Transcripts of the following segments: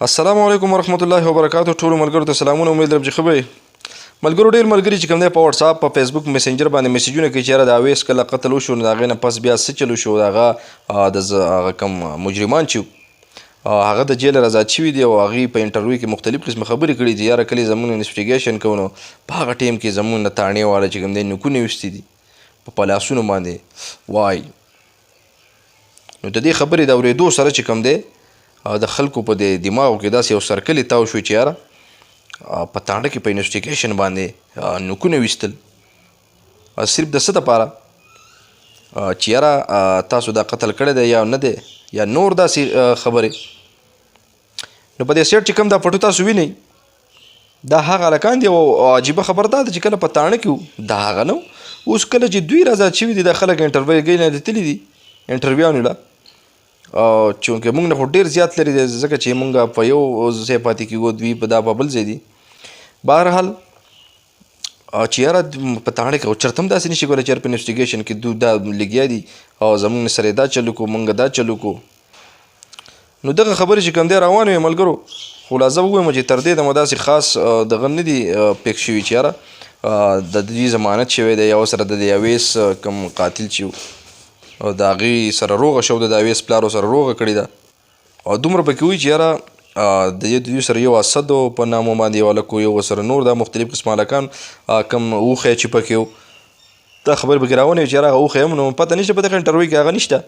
السلام علیکم ورحمت الله وبرکاتو. ټولو ملګرو ته سلامونه. امید لرم چې ښه به ملګرو ډېر ملګري چې کوم دی په واتساپ په فیسبوک میسنجر باندې میسیجونه کوي چې یاره د اویس کله قتل وشو نو د هغې نه پس بیا څه چل وشو. د هغه کوم مجرمان چې هغه د جیل آزاد شوي دي او هغې په انټرویو کې مختلف قسمه خبرې کړي دي. یاره کلي زموږ انویسټیګیشن کوو نو په هغه ټایم کې زموږ نه تاڼې والا چې کوم دی نوکونه ویستي دي په پلاسونو باندې وایي. نو د دې خبرې د اورېدو سره چې کوم دی د خلکو په دماغو کې داسې یو سرکلې تاو شو چې یاره په تانډه کې په انویسټیګیشن باندې نوکونه ویستل صرف د څه دپاره چې یاره تاسو دا قتل کړی دی یا نه دی یا نور داسې خبرې. نو په دې سیټ چې کوم دا پټو تاسو وینئ دا هغه هلکان دي او عجیبه خبر دا ده چې کله په تانډه کې وو دا هغه نه و. اوس کله چې دوی آزاد شوي دي دا خلک انټرویو نه تللي دي انټرویوانو له چونکې موږ نه خو ډېر زیات لري دی ځکه چې موږ په یو ځای پاتې کېږو دوی په دا په بل ځای دي. بهرحال چې یاره په تاڼې کې او چېرته هم داسې نشي کولی چې یاره په انویسټیګیشن کې دوی دا لګیا دي او زموږ سره دا چلو کو موږ دا چلو کو. نو دغه خبرې چې کوم دی روانې وې ملګرو خلاصه ووایم چې تر دې دمه داسې خاص دغه نه دي پیک شوي چې یاره د دوی ضمانت شوی دی یا سره د اویس کوم قاتل چې او د هغې سره روغه شو د اویس پلارو سره روغه کړې ده او دومره پکې وایي چې یاره د دوی سره یو اسد په نامو باندې یو هلک یو سره نور دا مختلف قسمه هلکان کوم اوښی چې پکې و دا خبرې پکې راونې چې یاره هغه اوښی هم نو پته نشته په دغه انټرویو کې هغه نشته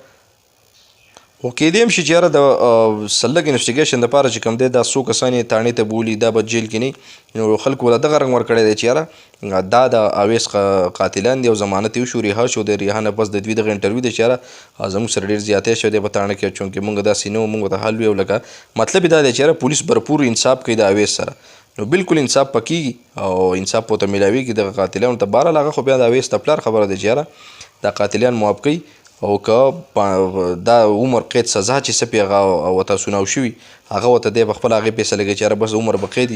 خو کیدی هم شي چې یاره د سلګ انویسټیګیشن دپاره چې کوم دی دا څو کسان یې تاڼې ته بولي دا به جیل کې نه نو خلکو له دغه رنګ ورکړی دی چې یاره دا د اویس قاتلان دي او ضمانت یې وشو ریها شو د ریها نه پس د دوی دغه انټرویو دی چې یاره زموږ سره ډېر زیاتی شوی دی په تاڼه کې چونکې موږ داسې نه وو موږ ورته حل ویو لکه مطلب یې دا دی چې یاره پولیس برپور انصاف کوي د اویس سره نو بالکل انصاف پکېږي او انصاف ورته میلاویږي دغه قاتلانو ته. بهرحال هغه خو بیا د اویس د پلار خبره ده چې یاره دا قاتلان معاف کوي او که دا عمر قید سزا چې څه پې هغه ورته سناو شوي هغه ورته دی په خپله هغې فیصله کوي چې یاره بس عمر به قید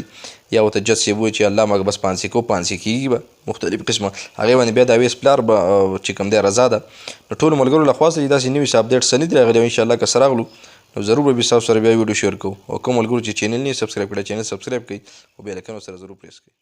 یا ورته جج صاحب وایي چې الله مګ بس پانسي کو پانسي کېږي به مختلف قسمه هغې باندې بیا د اویس پلار به چې کوم دی رضا ده. نو ټولو ملګرو له خوا څخه چې داسې نوي اپډیټ څه نه دي راغلي او انشاءالله که څه راغلو نو ضرور به ستاسو سره بیا ویډیو شیر کوو او کوم ملګرو چې چینل نه یې سبسکرایب کړی چینل سبسکرایب کړئ او بیا لایکن ورسره ضرور پریس کړئ.